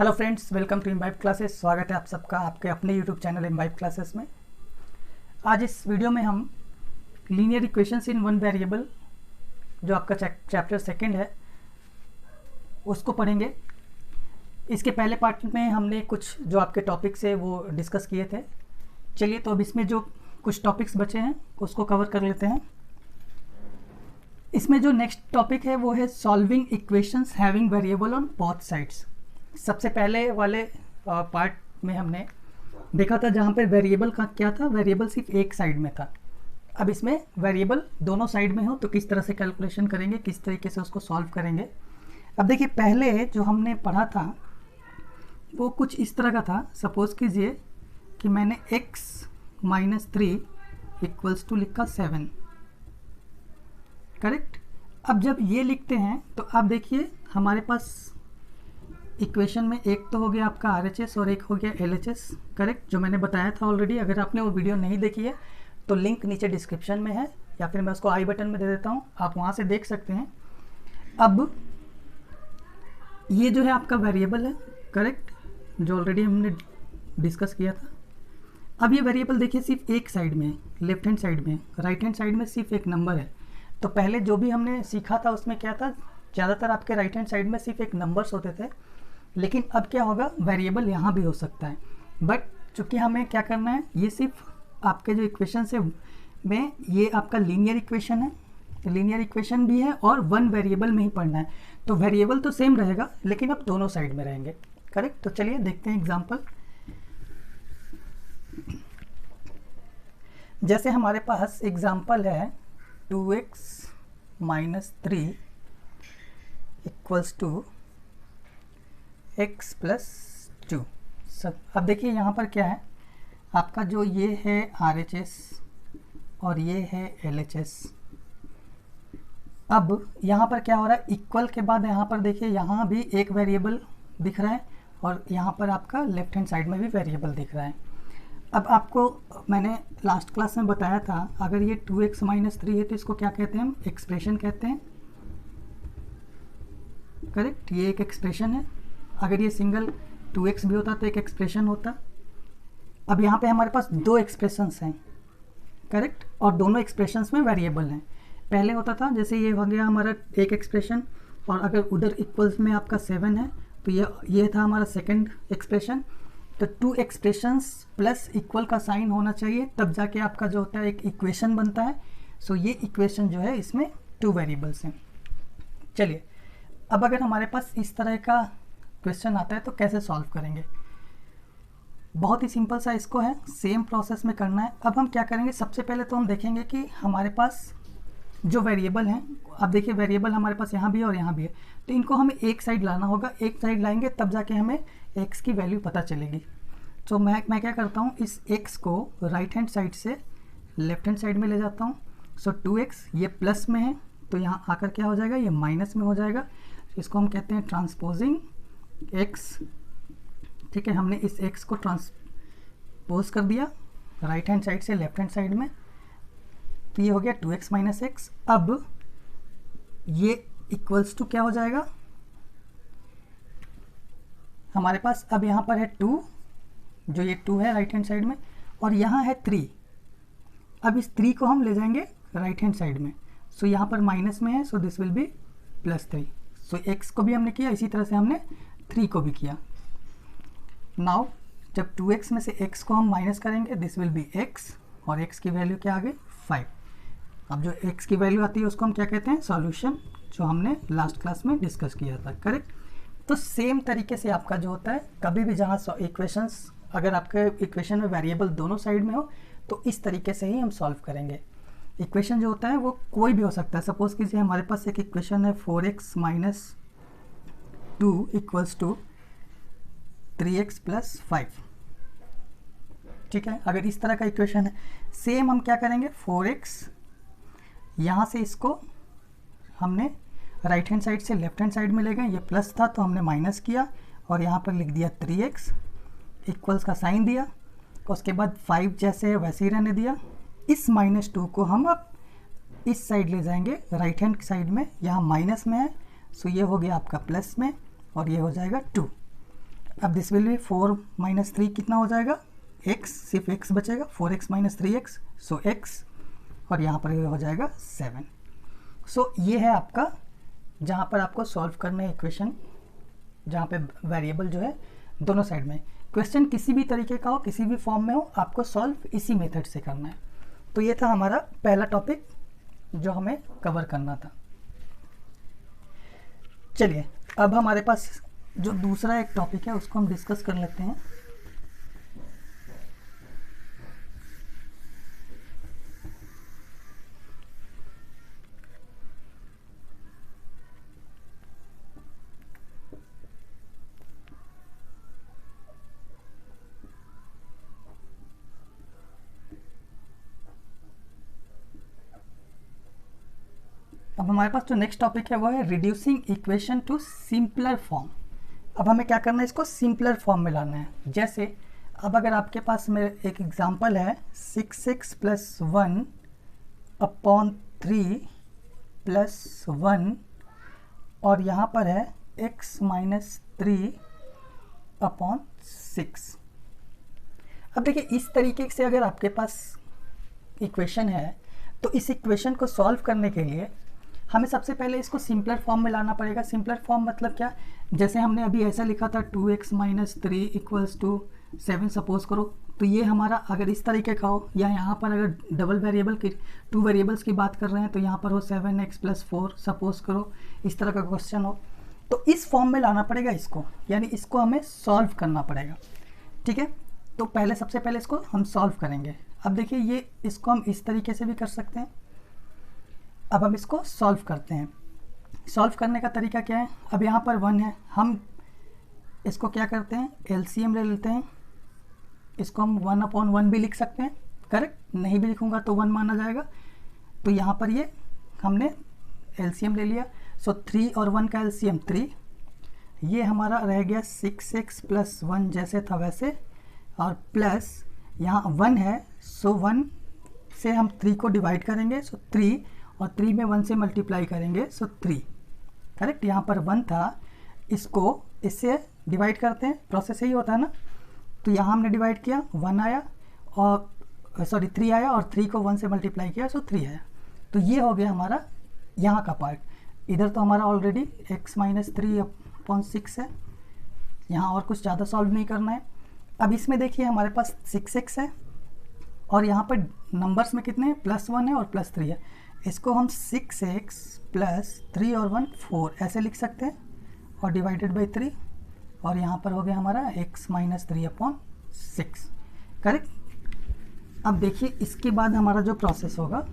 Hello friends, welcome to imbibe classes. स्वागत है आप सबका आपके अपने यूट्यूब चैनल इम्बाइब क्लासेस में। आज इस वीडियो में हम linear equations in one variable, जो आपका चैप्टर सेकंड है, उसको पढ़ेंगे। इसके पहले पार्ट में हमने कुछ जो आपके टॉपिक्स है वो डिस्कस किए थे। चलिए, तो अब इसमें जो कुछ टॉपिक्स बचे हैं उसको कवर कर लेते हैं। इसमें जो नेक्स्ट टॉपिक है वो है solving equations having variable on both sides. सबसे पहले वाले पार्ट में हमने देखा था जहाँ पर वेरिएबल का क्या था, वेरिएबल सिर्फ एक साइड में था। अब इसमें वेरिएबल दोनों साइड में हो तो किस तरह से कैलकुलेशन करेंगे, किस तरीके से उसको सॉल्व करेंगे। अब देखिए, पहले जो हमने पढ़ा था वो कुछ इस तरह का था। सपोज कीजिए कि मैंने x माइनस 3 इक्वल्स टू लिखा 7, करेक्ट। अब जब ये लिखते हैं तो आप देखिए हमारे पास इक्वेशन में एक तो हो गया आपका RHS और एक हो गया LHS, करेक्ट, जो मैंने बताया था ऑलरेडी। अगर आपने वो वीडियो नहीं देखी है तो लिंक नीचे डिस्क्रिप्शन में है, या फिर मैं उसको आई बटन में दे देता हूँ, आप वहाँ से देख सकते हैं। अब ये जो है आपका वेरिएबल है, करेक्ट, जो ऑलरेडी हमने डिस्कस किया था। अब ये वेरिएबल देखिए सिर्फ एक साइड में, लेफ्ट हैंड साइड में, राइट हैंड साइड में सिर्फ एक नंबर है। तो पहले जो भी हमने सीखा था उसमें क्या था, ज़्यादातर आपके राइट हैंड साइड में सिर्फ एक नंबर्स होते थे। लेकिन अब क्या होगा, वेरिएबल यहाँ भी हो सकता है। बट चूँकि हमें क्या करना है, ये सिर्फ आपके जो इक्वेशन है में ये आपका लीनियर इक्वेशन है, लीनियर इक्वेशन भी है और वन वेरिएबल में ही पढ़ना है। तो वेरिएबल तो सेम रहेगा लेकिन अब दोनों साइड में रहेंगे, करेक्ट। तो चलिए देखते हैं एग्जांपल। जैसे हमारे पास एग्जांपल है 2x minus 3 equals to x plus 2। अब देखिए यहाँ पर क्या है, आपका जो ये है RHS और ये है LHS। अब यहाँ पर क्या हो रहा है, इक्वल के बाद यहाँ पर देखिए यहाँ भी एक वेरिएबल दिख रहा है और यहाँ पर आपका लेफ्ट हैंड साइड में भी वेरिएबल दिख रहा है। अब आपको मैंने लास्ट क्लास में बताया था, अगर ये 2x माइनस 3 है तो इसको क्या कहते हैं, हम एक्सप्रेशन कहते हैं, करेक्ट। ये एक एक्सप्रेशन है। अगर ये सिंगल 2x भी होता तो एक एक्सप्रेशन होता। अब यहाँ पे हमारे पास दो एक्सप्रेशंस हैं, करेक्ट, और दोनों एक्सप्रेशंस में वेरिएबल हैं। पहले होता था जैसे ये हो गया हमारा एक एक्सप्रेशन, और अगर उधर इक्वल्स में आपका 7 है तो ये था हमारा सेकंड एक्सप्रेशन। तो टू एक्सप्रेशंस प्लस इक्वल का साइन होना चाहिए, तब जाके आपका जो होता है एक इक्वेशन बनता है। सो ये इक्वेशन जो है इसमें टू वेरिएबल्स हैं। चलिए, अब अगर हमारे पास इस तरह का क्वेश्चन आता है तो कैसे सॉल्व करेंगे। बहुत ही सिंपल सा इसको है, सेम प्रोसेस में करना है। अब हम क्या करेंगे, सबसे पहले तो हम देखेंगे कि हमारे पास जो वेरिएबल हैं, अब देखिए वेरिएबल हमारे पास यहाँ भी है और यहाँ भी है, तो इनको हमें एक साइड लाना होगा। एक साइड लाएंगे तब जाके हमें x की वैल्यू पता चलेगी। तो मैं क्या करता हूँ, इस x को राइट हैंड साइड से लेफ्ट हैंड साइड में ले जाता हूँ। सो 2x ये प्लस में है तो यहाँ आकर क्या हो जाएगा, ये माइनस में हो जाएगा। इसको हम कहते हैं ट्रांसपोजिंग x, ठीक है। हमने इस x को ट्रांसपोज कर दिया राइट हैंड साइड से लेफ्ट हैंड साइड में, तो ये हो गया 2x माइनस x। अब ये इक्वल्स टू क्या हो जाएगा हमारे पास, अब यहाँ पर है 2, जो ये 2 है राइट हैंड साइड में, और यहाँ है 3। अब इस 3 को हम ले जाएंगे राइट हैंड साइड में। सो यहाँ पर माइनस में है, सो this will B plus 3। So x को भी हमने किया, इसी तरह से हमने 3 को भी किया। नाउ जब 2x में से x को हम माइनस करेंगे, दिस विल बी x, और x की वैल्यू क्या आ गई, 5। अब जो x की वैल्यू आती है उसको हम क्या कहते हैं, सॉल्यूशन, जो हमने लास्ट क्लास में डिस्कस किया था, करेक्ट। तो सेम तरीके से आपका जो होता है, कभी भी जहाँ इक्वेशंस, अगर आपके इक्वेशन में वेरिएबल दोनों साइड में हो तो इस तरीके से ही हम सॉल्व करेंगे। इक्वेशन जो होता है वो कोई भी हो सकता है। सपोज कीजिए हमारे पास एक इक्वेशन है 4x minus 2 equals to 3x plus 5, ठीक है। अगर इस तरह का इक्वेशन है, सेम हम क्या करेंगे, 4x यहाँ से इसको हमने राइट हैंड साइड से लेफ्ट हैंड साइड में ले गए, ये प्लस था तो हमने माइनस किया और यहाँ पर लिख दिया 3x, इक्वल्स का साइन दिया, उसके बाद 5 जैसे है वैसे ही रहने दिया। इस -2 को हम अब इस साइड ले जाएंगे राइट हैंड साइड में, यहाँ माइनस में है, सो ये हो गया आपका प्लस में और ये हो जाएगा 2। अब दिस विल बी 4 माइनस 3 कितना हो जाएगा, x, सिर्फ x बचेगा, 4x माइनस 3x, सो x, और यहाँ पर हो जाएगा 7। सो ये है आपका जहाँ पर आपको सॉल्व करना है इक्वेशन, जहाँ पे वेरिएबल जो है दोनों साइड में। क्वेश्चन किसी भी तरीके का हो, किसी भी फॉर्म में हो, आपको सॉल्व इसी मेथड से करना है। तो ये था हमारा पहला टॉपिक जो हमें कवर करना था। चलिए अब हमारे पास जो दूसरा एक टॉपिक है उसको हम डिस्कस कर लेते हैं। अब हमारे पास जो नेक्स्ट टॉपिक है वो है reducing equation two simpler form. अब हमें क्या करना है, इसको सिंपलर फॉर्म में लाना है। जैसे अब अगर आपके पास में एक एग्जांपल है 6x प्लस 1 अपॉन 3 प्लस 1, और यहाँ पर है x माइनस 3 अपॉन 6। अब देखिए इस तरीके से अगर आपके पास इक्वेशन है तो इस इक्वेशन को सॉल्व करने के लिए हमें सबसे पहले इसको सिंपलर फॉर्म में लाना पड़ेगा। सिंपलर फॉर्म मतलब क्या, जैसे हमने अभी ऐसा लिखा था 2x minus 3 equals to 7 suppose करो, तो ये हमारा अगर इस तरीके का हो, या यहाँ पर अगर डबल वेरिएबल की 2 वेरिएबल्स की बात कर रहे हैं तो यहाँ पर हो 7x प्लस 4 सपोज करो, इस तरह का क्वेश्चन हो, तो इस फॉर्म में लाना पड़ेगा इसको, यानी इसको हमें सॉल्व करना पड़ेगा। ठीक है, तो पहले सबसे पहले इसको हम सॉल्व करेंगे। अब देखिए ये इसको हम इस तरीके से भी कर सकते हैं। अब हम इसको सॉल्व करते हैं। सॉल्व करने का तरीका क्या है, अब यहाँ पर 1 है, हम इसको क्या करते हैं एलसीएम ले लेते हैं। इसको हम 1/1 भी लिख सकते हैं, करेक्ट, नहीं भी लिखूंगा तो 1 माना जाएगा। तो यहाँ पर ये हमने एलसीएम ले लिया। सो 3 और 1 का एलसीएम 3, ये हमारा रह गया 6x प्लस 1 जैसे था वैसे, और प्लस यहाँ 1 है, सो 1 से हम 3 को डिवाइड करेंगे, सो 3, और 3 में 1 से मल्टीप्लाई करेंगे, सो 3, करेक्ट। यहाँ पर 1 था, इसको इससे डिवाइड करते हैं, प्रोसेस यही होता है ना। तो यहाँ हमने डिवाइड किया, 1 आया, और सॉरी 3 आया, और 3 को 1 से मल्टीप्लाई किया, सो 3 आया। तो ये हो गया हमारा यहाँ का पार्ट। इधर तो हमारा ऑलरेडी x माइनस 3/6 है, यहाँ और कुछ ज़्यादा सॉल्व नहीं करना है। अब इसमें देखिए हमारे पास 6x है, और यहाँ पर नंबर्स में कितने हैं, +1 है और +3 है। इसको हम 6x प्लस 3 और 1 4 ऐसे लिख सकते हैं, और डिवाइडेड बाई 3, और यहाँ पर हो गया हमारा x माइनस 3/6, करेक्ट। अब देखिए इसके बाद हमारा जो प्रोसेस होगा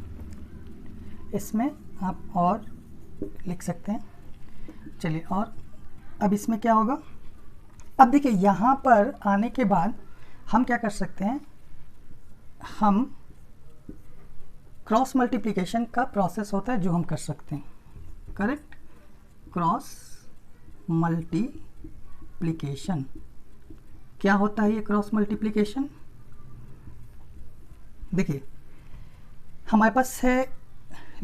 इसमें आप और लिख सकते हैं। चलिए, और अब इसमें क्या होगा, अब देखिए यहाँ पर आने के बाद हम क्या कर सकते हैं, हम क्रॉस मल्टीप्लिकेशन का प्रोसेस होता है जो हम कर सकते हैं, करेक्ट। क्रॉस मल्टीप्लिकेशन क्या होता है, ये क्रॉस मल्टीप्लिकेशन देखिए हमारे पास है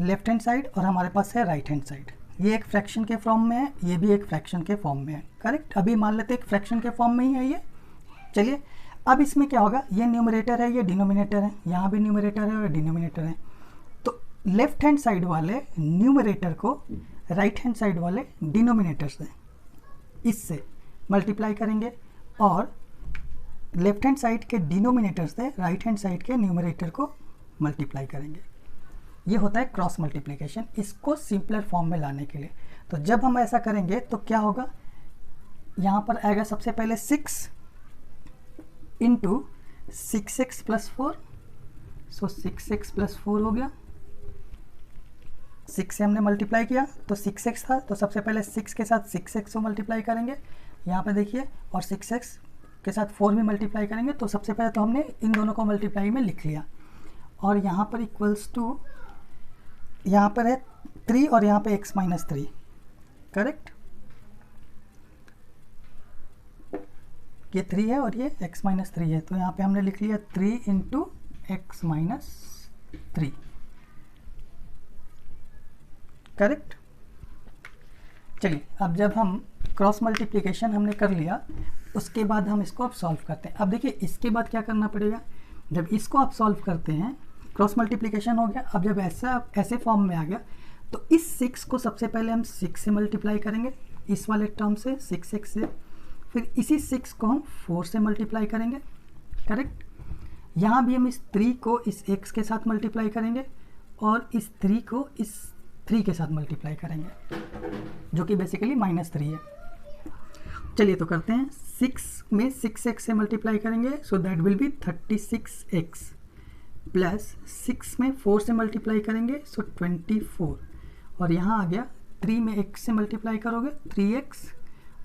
लेफ्ट हैंड साइड और हमारे पास है राइट हैंड साइड। ये एक फ्रैक्शन के फॉर्म में है, ये भी एक फ्रैक्शन के फॉर्म में है, करेक्ट। अभी मान लेते हैं एक फ्रैक्शन के फॉर्म में ही है ये। चलिए अब इसमें क्या होगा, ये न्यूमरेटर है, ये डिनोमिनेटर है, यहाँ भी न्यूमरेटर है और डिनोमिनेटर है। तो लेफ्ट हैंड साइड वाले न्यूमरेटर को राइट हैंड साइड वाले डिनोमिनेटर से इससे मल्टीप्लाई करेंगे, और लेफ्ट हैंड साइड के डिनोमिनेटर से राइट हैंड साइड के न्यूमरेटर को मल्टीप्लाई करेंगे। ये होता है क्रॉस मल्टीप्लिकेशन, इसको सिंपलर फॉर्म में लाने के लिए। तो जब हम ऐसा करेंगे तो क्या होगा, यहाँ पर आएगा सबसे पहले 6 इंटू 6x प्लस 4, सो 6x प्लस 4 हो गया। 6 से हमने मल्टीप्लाई किया तो 6x था, तो सबसे पहले 6 के साथ 6x को मल्टीप्लाई करेंगे, यहाँ पे देखिए, और 6x के साथ 4 भी मल्टीप्लाई करेंगे। तो सबसे पहले तो हमने इन दोनों को मल्टीप्लाई में लिख लिया, और यहाँ पर इक्वल्स टू, यहाँ पर है 3 और यहाँ पे x माइनस 3, करेक्ट। ये 3 है और ये x माइनस 3 है, तो यहाँ पे हमने लिख लिया 3 इंटू एक्स माइनस 3, करेक्ट। चलिए अब जब हम क्रॉस मल्टीप्लिकेशन हमने कर लिया, उसके बाद हम इसको अब सॉल्व करते हैं। अब देखिए इसके बाद क्या करना पड़ेगा, जब इसको आप सॉल्व करते हैं, क्रॉस मल्टीप्लिकेशन हो गया। अब जब ऐसे फॉर्म में आ गया तो इस 6 को सबसे पहले हम 6 से मल्टीप्लाई करेंगे, इस वाले टर्म से 6x से, फिर इसी 6 को हम 4 से मल्टीप्लाई करेंगे, करेक्ट। यहाँ भी हम इस 3 को इस x के साथ मल्टीप्लाई करेंगे और इस 3 को इस 3 के साथ मल्टीप्लाई करेंगे, जो कि बेसिकली -3 है। चलिए तो करते हैं। 6 में 6x से मल्टीप्लाई करेंगे, so that will be 36x, plus 6 में 4 से मल्टीप्लाई करेंगे, सो 24, और यहाँ आ गया 3 में x से मल्टीप्लाई करोगे 3x,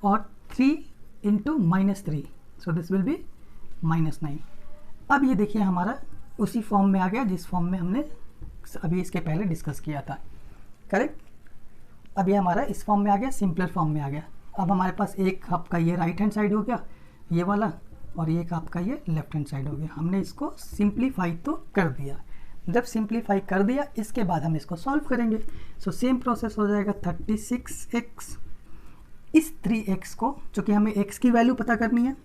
और 3 into -3, so this will B -9। अब ये देखिए हमारा उसी फॉर्म में आ गया जिस फॉर्म में हमने अभी इसके पहले डिस्कस किया था, करेक्ट। अब ये हमारा इस फॉर्म में आ गया, सिंपलर फॉर्म में आ गया। अब हमारे पास एक आपका ये राइट हैंड साइड हो गया ये वाला, और एक आपका ये लेफ्ट हैंड साइड हो गया। हमने इसको सिंप्लीफाई तो कर दिया। जब सिंप्लीफाई कर दिया इसके बाद हम इसको सॉल्व करेंगे। सो सेम प्रोसेस हो जाएगा। 36x इस 3x को, चूँकि हमें x की वैल्यू पता करनी है,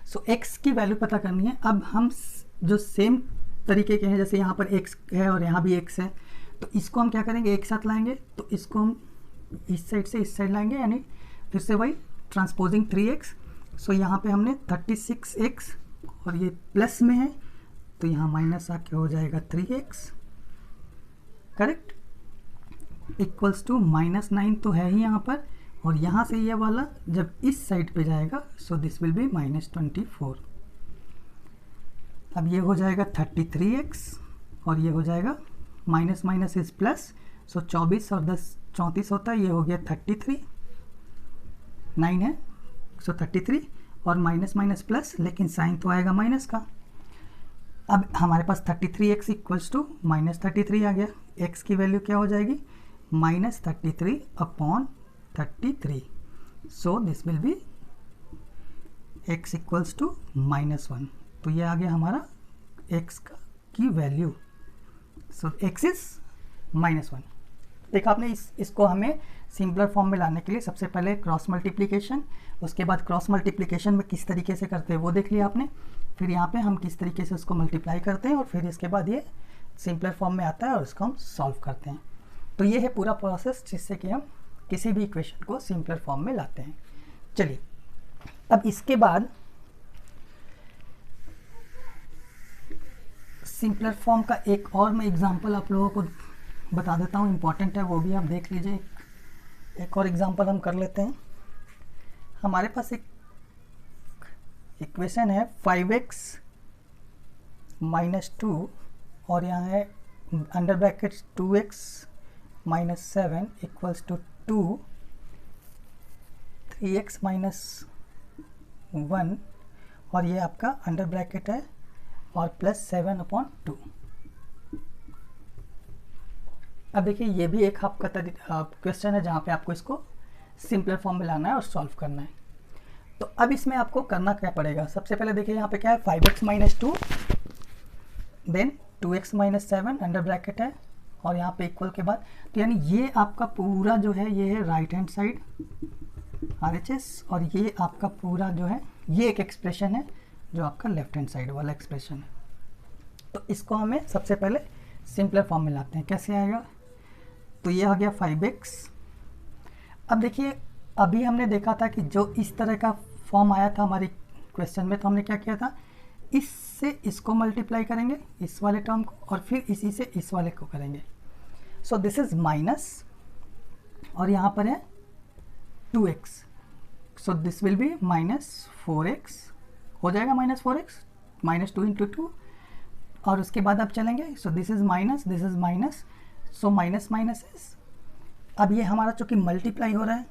सो x की वैल्यू पता करनी है। अब हम जो सेम तरीके के हैं, जैसे यहाँ पर x है और यहाँ भी x है, तो इसको हम क्या करेंगे, एक साथ लाएंगे। तो इसको हम इस साइड से इस साइड लाएंगे, यानी फिर से वही ट्रांसपोजिंग 3x। सो यहाँ पे हमने 36x और ये प्लस में है तो यहाँ माइनस आके हो जाएगा 3x, करेक्ट, इक्वल्स टू -9 तो है ही यहाँ पर, और यहाँ से ये वाला जब इस साइड पे जाएगा सो दिस विल बी -24। अब ये हो जाएगा 33x और ये हो जाएगा माइनस माइनस इज प्लस, सो 24 और 10 34 होता है, ये हो गया 33, 9 है सो 33, और माइनस माइनस प्लस, लेकिन साइन तो आएगा माइनस का। अब हमारे पास 33x इक्वल्स टू -33 आ गया। x की वैल्यू क्या हो जाएगी, -33 upon 33, so this will be x equals to -1। तो ये आ गया हमारा x की वैल्यू। So x is -1। देखा आपने, इसको हमें सिंपलर फॉर्म में लाने के लिए सबसे पहले क्रॉस मल्टीप्लिकेशन, उसके बाद क्रॉस मल्टीप्लिकेशन में किस तरीके से करते हैं वो देख लिया आपने, फिर यहाँ पे हम किस तरीके से उसको मल्टीप्लाई करते हैं, और फिर इसके बाद ये सिंपलर फॉर्म में आता है और इसको हम सॉल्व करते हैं। तो ये है पूरा प्रोसेस जिससे कि हम किसी भी इक्वेशन को सिंपलर फॉर्म में लाते हैं। चलिए अब इसके बाद सिंपलर फॉर्म का एक और मैं एग्जांपल आप लोगों को बता देता हूँ, इम्पॉर्टेंट है, वो भी आप देख लीजिए। एक और एग्जांपल हम कर लेते हैं। हमारे पास एक इक्वेशन है 5x - 2 और यहाँ है under bracket 2x - 7 equals to 2, 3x - 1 और ये आपका अंडर ब्रैकेट है और प्लस 7/2। अब देखिए ये भी एक आपका क्वेश्चन है जहाँ पे आपको इसको सिंपलर फॉर्म में लाना है और सॉल्व करना है। तो अब इसमें आपको करना क्या पड़ेगा, सबसे पहले देखिए यहाँ पे क्या है, 5x - 2 then 2x - 7 under bracket है और यहाँ पे इक्वल के बाद, तो यानी ये आपका पूरा जो है ये है राइट हैंड साइड RHS, और ये आपका पूरा जो है ये एक एक्सप्रेशन है जो आपका लेफ्ट हैंड साइड वाला एक्सप्रेशन है। तो इसको हमें सबसे पहले सिंपलर फॉर्म में लाते हैं। कैसे आएगा, तो ये आ गया 5x। अब देखिए अभी हमने देखा था कि जो इस तरह का फॉर्म आया था हमारे क्वेश्चन में, तो हमने क्या किया था, इससे इसको मल्टीप्लाई करेंगे इस वाले टर्म को, और फिर इसी से इस वाले को करेंगे। सो दिस इज माइनस, और यहाँ पर है 2x, so this will B -4x हो जाएगा, -4x -2 × 2, और उसके बाद आप चलेंगे। So this is minus, this is minus, so minus minus is, अब ये हमारा चूँकि मल्टीप्लाई हो रहा है,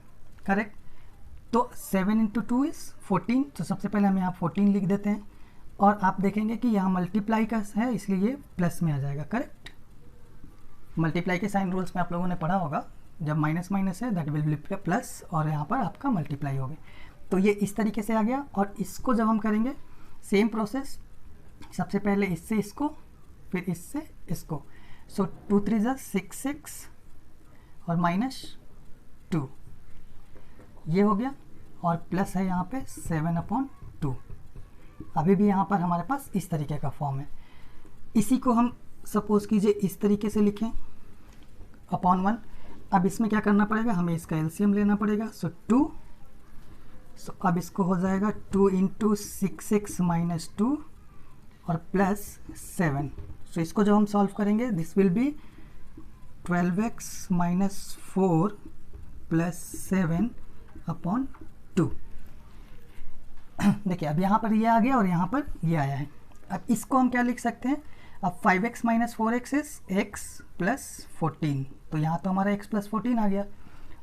करेक्ट, तो 7 × 2 इज 14, तो सबसे पहले हम यहाँ 14 लिख देते हैं, और आप देखेंगे कि यहाँ मल्टीप्लाई का है इसलिए ये प्लस में आ जाएगा, करेक्ट। मल्टीप्लाई के साइन रूल्स में आप लोगों ने पढ़ा होगा, जब माइनस माइनस है दैट विल बी प्लस, और यहाँ पर आपका मल्टीप्लाई हो गया। तो ये इस तरीके से आ गया, और इसको जब हम करेंगे सेम प्रोसेस, सबसे पहले इससे इसको फिर इससे इसको, सो 2 3 = 6 और -2 ये हो गया, और प्लस है यहाँ पे 7/2। अभी भी यहाँ पर हमारे पास इस तरीके का फॉर्म है। इसी को हम सपोज कीजिए इस तरीके से लिखें अपॉन 1। अब इसमें क्या करना पड़ेगा, हमें इसका एलसीएम लेना पड़ेगा। सो 2, सो अब इसको हो जाएगा 2 × 6x - 2 और प्लस 7। सो इसको जब हम सॉल्व करेंगे this will B 12x - 4 plus 7/2। देखिए अब यहाँ पर ये आ गया और यहाँ पर ये आया है। अब इसको हम क्या लिख सकते हैं, अब 5x - 4x इज x + 14। तो यहाँ तो हमारा x + 14 आ गया।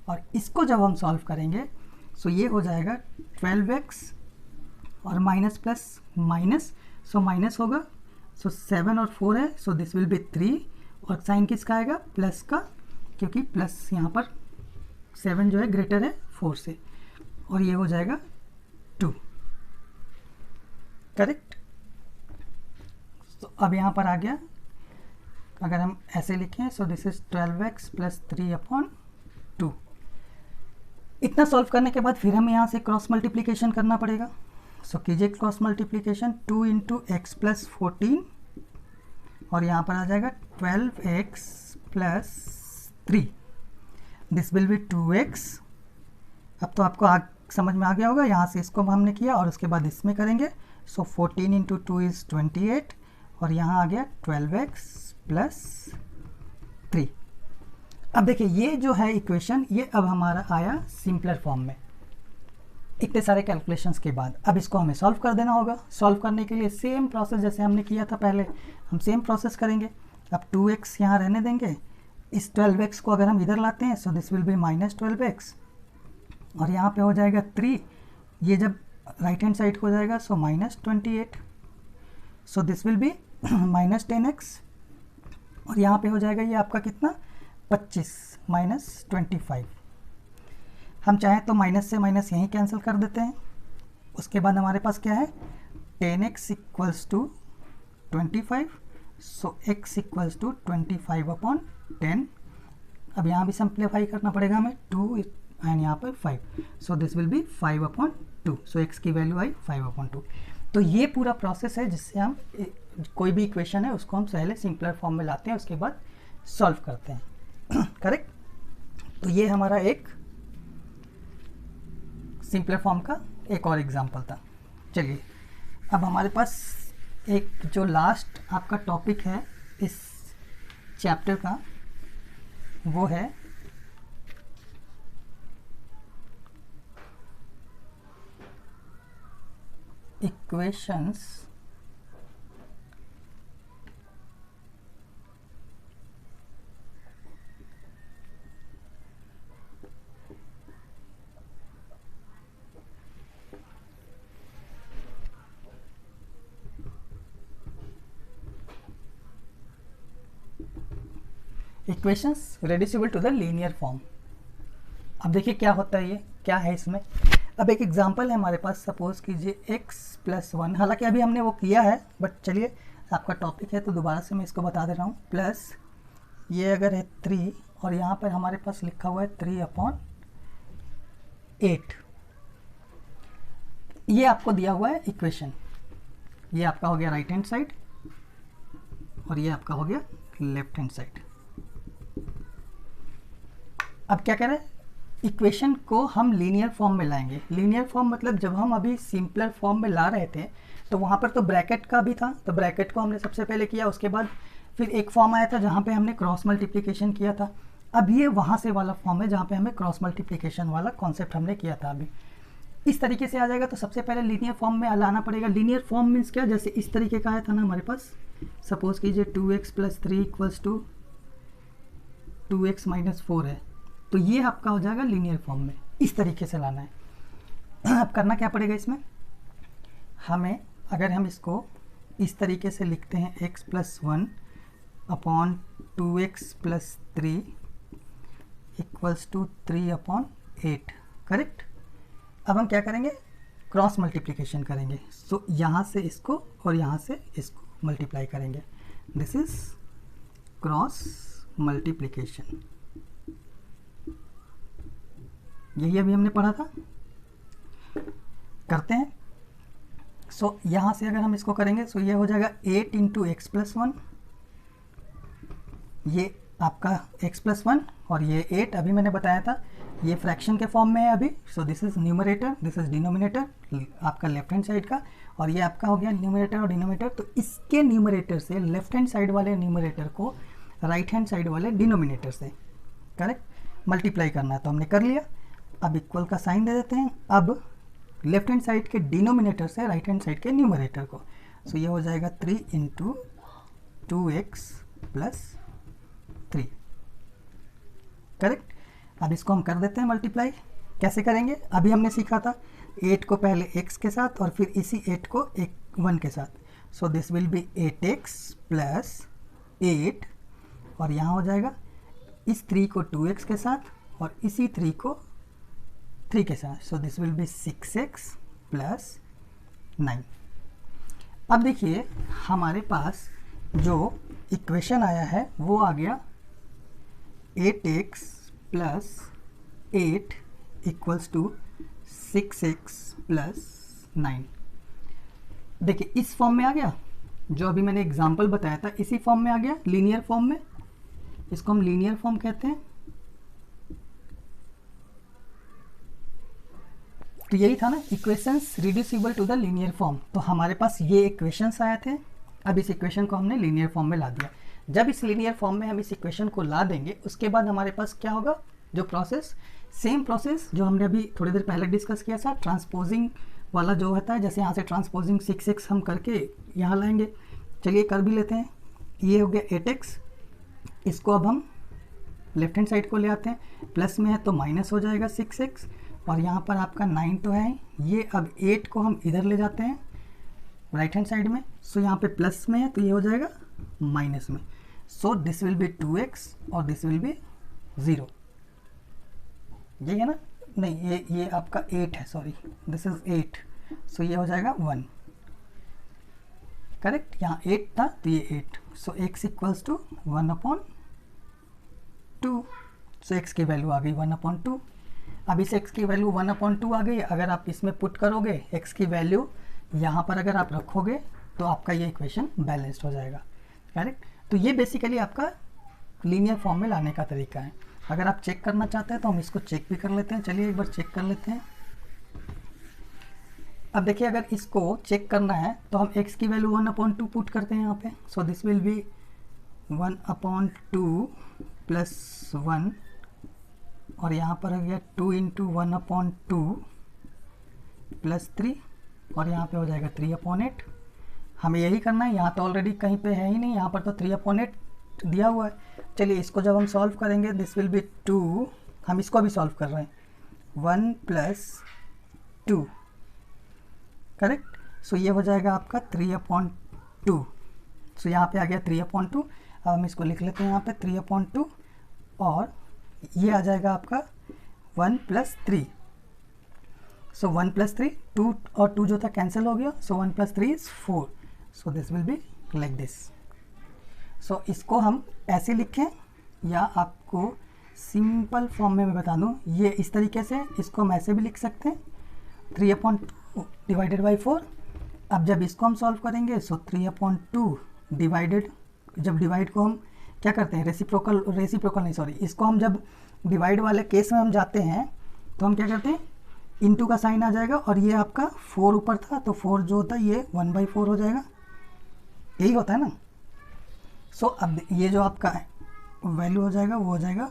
और इसको जब हम सॉल्व करेंगे सो ये हो जाएगा 12x और minus plus minus, so minus होगा। सो 7 और 4 है, सो दिस विल बी 3 और साइन किसका आएगा, प्लस का, क्योंकि प्लस यहाँ पर 7 जो है ग्रेटर है 4 से, और ये हो जाएगा 2। करेक्ट। तो अब यहाँ पर आ गया, अगर हम ऐसे लिखें सो दिस इज 12x + 3/2। इतना सॉल्व करने के बाद फिर हमें यहाँ से क्रॉस मल्टीप्लिकेशन करना पड़ेगा। सो कीजिए क्रॉस मल्टीप्लिकेशन 2 × x + 14 और यहाँ पर आ जाएगा 12x + 3, this will B 2x। अब तो आपको समझ में आ गया होगा, यहाँ से इसको हमने किया और उसके बाद इसमें करेंगे। सो 14 × 2 इज़ 28 और यहाँ आ गया 12x + 3। अब देखिए ये जो है इक्वेशन, ये अब हमारा आया सिंपलर फॉर्म में इतने सारे कैलकुलेशंस के बाद। अब इसको हमें सॉल्व कर देना होगा। सॉल्व करने के लिए सेम प्रोसेस जैसे हमने किया था पहले, हम सेम प्रोसेस करेंगे। अब 2x यहाँ रहने देंगे, इस 12x को अगर हम इधर लाते हैं सो दिस विल बी -12x और यहाँ पे हो जाएगा 3, ये जब राइट हैंड साइड हो जाएगा सो -28, सो दिस विल बी -10x और यहाँ पे हो जाएगा ये आपका कितना 25 -25। हम चाहें तो माइनस से माइनस यहीं कैंसिल कर देते हैं। उसके बाद हमारे पास क्या है 10x = 25, सो x = 25/10। अब यहाँ भी सिंप्लीफाई करना पड़ेगा हमें, 2 एंड यहाँ पर 5, सो this will B 5/2। So x की वैल्यू आई 5/2। तो ये पूरा प्रोसेस है जिससे हम कोई भी इक्वेशन है उसको हम पहले सिंपलर फॉर्म में लाते हैं, उसके बाद सॉल्व करते हैं। करेक्ट। तो ये हमारा एक सिंपलर फॉर्म का एक और एग्जांपल था। चलिए अब हमारे पास एक जो लास्ट आपका टॉपिक है इस चैप्टर का, वो है equations equations reducible to the linear form. अब देखिए क्या होता है, ये क्या है इसमें। अब एक एग्जांपल है हमारे पास, सपोज कीजिए x + 1, हालांकि अभी हमने वो किया है बट चलिए आपका टॉपिक है तो दोबारा से मैं इसको बता दे रहा हूँ। प्लस ये अगर है 3 और यहाँ पर हमारे पास लिखा हुआ है 3/8, ये आपको दिया हुआ है इक्वेशन। ये आपका हो गया राइट हैंड साइड और ये आपका हो गया लेफ्ट हैंड साइड। अब क्या करें, इक्वेशन को हम लीनियर फॉर्म में लाएंगे। लीनियर फॉर्म मतलब जब हम अभी सिंपलर फॉर्म में ला रहे थे तो वहाँ पर तो ब्रैकेट का भी था, तो ब्रैकेट को हमने सबसे पहले किया, उसके बाद फिर एक फॉर्म आया था जहाँ पे हमने क्रॉस मल्टीप्लिकेशन किया था। अब ये वहाँ से वाला फॉर्म है जहाँ पे हमें क्रॉस मल्टीप्लिकेशन वाला कॉन्सेप्ट हमने किया था। अभी इस तरीके से आ जाएगा, तो सबसे पहले लीनियर फॉर्म में लाना पड़ेगा। लीनियर फॉर्म मीन्स क्या, जैसे इस तरीके का आया था ना हमारे पास, सपोज कीजिए 2x + 3 = 2x - 4 है, तो ये आपका हो जाएगा लीनियर फॉर्म में। इस तरीके से लाना है। अब करना क्या पड़ेगा इसमें, हमें अगर हम इसको इस तरीके से लिखते हैं x + 1 / 2x + 3 = 3/8। करेक्ट। अब हम क्या करेंगे, क्रॉस मल्टीप्लिकेशन करेंगे। सो यहाँ से इसको और यहाँ से इसको मल्टीप्लाई करेंगे, दिस इज क्रॉस मल्टीप्लिकेशन। यही अभी हमने पढ़ा था। करते हैं। सो यहाँ से अगर हम इसको करेंगे सो ये हो जाएगा 8 इंटू एक्स प्लस 1, ये आपका x प्लस 1 और ये 8 अभी मैंने बताया था ये फ्रैक्शन के फॉर्म में है अभी। So this is numerator, this is denominator आपका लेफ्ट हैंड साइड का, और ये आपका हो गया न्यूमरेटर और डिनोमिनेटर। तो इसके न्यूमरेटर से लेफ्ट हैंड साइड वाले न्यूमरेटर को राइट हैंड साइड वाले डिनोमिनेटर से करेक्ट मल्टीप्लाई करना है, तो हमने कर लिया। अब इक्वल का साइन दे देते हैं। अब लेफ्ट हैंड साइड के डिनोमिनेटर से राइट हैंड साइड के न्यूमरेटर को, सो ये हो जाएगा 3 इंटू 2x प्लस 3 करेक्ट। अब इसको हम कर देते हैं मल्टीप्लाई। कैसे करेंगे? अभी हमने सीखा था 8 को पहले x के साथ और फिर इसी 8 को 1 के साथ। सो this will B 8x plus 8 और यहाँ हो जाएगा इस 3 को 2x के साथ और इसी 3 को 3 के साथ। सो this will B 6x plus 9। अब देखिए हमारे पास जो इक्वेशन आया है वो आ गया 8x plus 8 equals to 6x plus 9। देखिए इस फॉर्म में आ गया, जो अभी मैंने एग्जांपल बताया था इसी फॉर्म में आ गया, लीनियर फॉर्म में। इसको हम लीनियर फॉर्म कहते हैं। तो यही था ना, equations reducible to the linear form. तो हमारे पास ये इक्वेशंस आए थे, अब इस इक्वेशन को हमने लीनियर फॉर्म में ला दिया। जब इस लीनियर फॉर्म में हम इस इक्वेशन को ला देंगे उसके बाद हमारे पास क्या होगा, जो प्रोसेस, सेम प्रोसेस जो हमने अभी थोड़ी देर पहले डिस्कस किया था, ट्रांसपोजिंग वाला जो होता है, जैसे यहाँ से ट्रांसपोजिंग 6x हम करके यहाँ लाएंगे। चलिए कर भी लेते हैं। ये हो गया 8x, इसको अब हम लेफ्ट हैंड साइड को ले आते हैं, प्लस में है तो माइनस हो जाएगा 6x, और यहाँ पर आपका 9 तो है। ये अब 8 को हम इधर ले जाते हैं राइट हैंड साइड में। सो यहाँ पे प्लस में है तो ये हो जाएगा माइनस में। सो दिस विल बी 2x और दिस विल बी 0। ये है ना, नहीं ये आपका 8 है, सॉरी दिस इज 8। सो ये हो जाएगा 1 करेक्ट। यहाँ 8 था तो ये 8। So x equals to 1/2। So x की वैल्यू आ गई 1/2। अब इस x की वैल्यू 1/2 आ गई। अगर आप इसमें पुट करोगे x की वैल्यू यहाँ पर अगर आप रखोगे तो आपका ये इक्वेशन बैलेंस्ड हो जाएगा करेक्ट। तो ये बेसिकली आपका लीनियर फॉर्म में लाने का तरीका है। अगर आप चेक करना चाहते हैं तो हम इसको चेक भी कर लेते हैं। चलिए एक बार चेक कर लेते हैं। अब देखिए अगर इसको चेक करना है तो हम x की वैल्यू 1/2 पुट करते हैं यहाँ पे। सो दिस विल बी 1/2 प्लस 1 और यहाँ पर आ गया 2 इंटू 1/2 प्लस 3 और यहाँ पे हो जाएगा 3/8। हमें यही करना है, यहाँ तो ऑलरेडी कहीं पे है ही नहीं, यहाँ पर तो 3/8 दिया हुआ है। चलिए इसको जब हम सॉल्व करेंगे दिस विल बी 2, हम इसको भी सॉल्व कर रहे हैं 1 प्लस 2 करेक्ट। सो ये हो जाएगा आपका 3/2। सो यहाँ पे आ गया 3/2। अब हम इसको लिख लेते हैं यहाँ पे 3/2 और ये आ जाएगा आपका 1 प्लस 3। सो 1 प्लस 3, 2 और 2 जो था कैंसिल हो गया। So 1 plus 3 is 4। So this will be like this. So इसको हम ऐसे लिखें या आपको सिंपल फॉर्म में मैं बता दूं, ये इस तरीके से, इसको हम ऐसे भी लिख सकते हैं 3/2 डिवाइडेड बाई 4। अब जब इसको हम सॉल्व करेंगे सो 3/2 डिवाइडेड, जब डिवाइड को हम क्या करते हैं, रेसिप्रोकल नहीं सॉरी, इसको हम जब डिवाइड वाले केस में हम जाते हैं तो हम क्या करते हैं, इनटू का साइन आ जाएगा और ये आपका 4 ऊपर था तो 4 जो होता है ये 1/4 हो जाएगा। यही होता है ना। सो अब ये जो आपका वैल्यू हो जाएगा वो हो जाएगा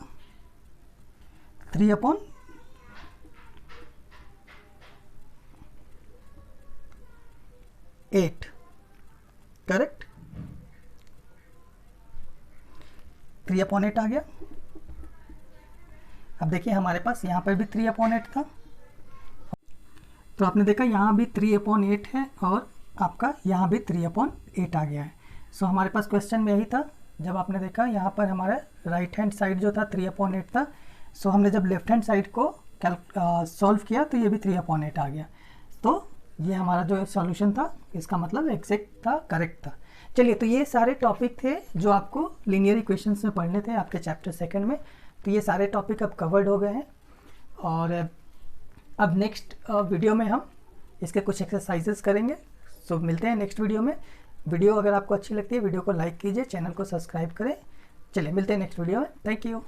3/8 करेक्ट। 3/8 आ गया। अब देखिए हमारे पास यहाँ पर भी 3/8 था, तो आपने देखा यहाँ भी 3/8 है और आपका यहाँ भी 3/8 आ गया है। सो हमारे पास क्वेश्चन में यही था, जब आपने देखा यहाँ पर हमारा राइट हैंड साइड जो था 3/8 था। सो हमने जब लेफ्ट हैंड साइड को सॉल्व किया तो ये भी 3/8 आ गया। तो ये हमारा जो सॉल्यूशन था इसका मतलब एग्जैक्ट था, करेक्ट था। चलिए तो ये सारे टॉपिक थे जो आपको लीनियर इक्वेशंस में पढ़ने थे आपके चैप्टर 2 में। तो ये सारे टॉपिक अब कवर्ड हो गए हैं और अब नेक्स्ट वीडियो में हम इसके कुछ एक्सरसाइजेस करेंगे। सो मिलते हैं नेक्स्ट वीडियो में। वीडियो अगर आपको अच्छी लगती है वीडियो को लाइक कीजिए, चैनल को सब्सक्राइब करें। चलिए मिलते हैं नेक्स्ट वीडियो में। Thank you.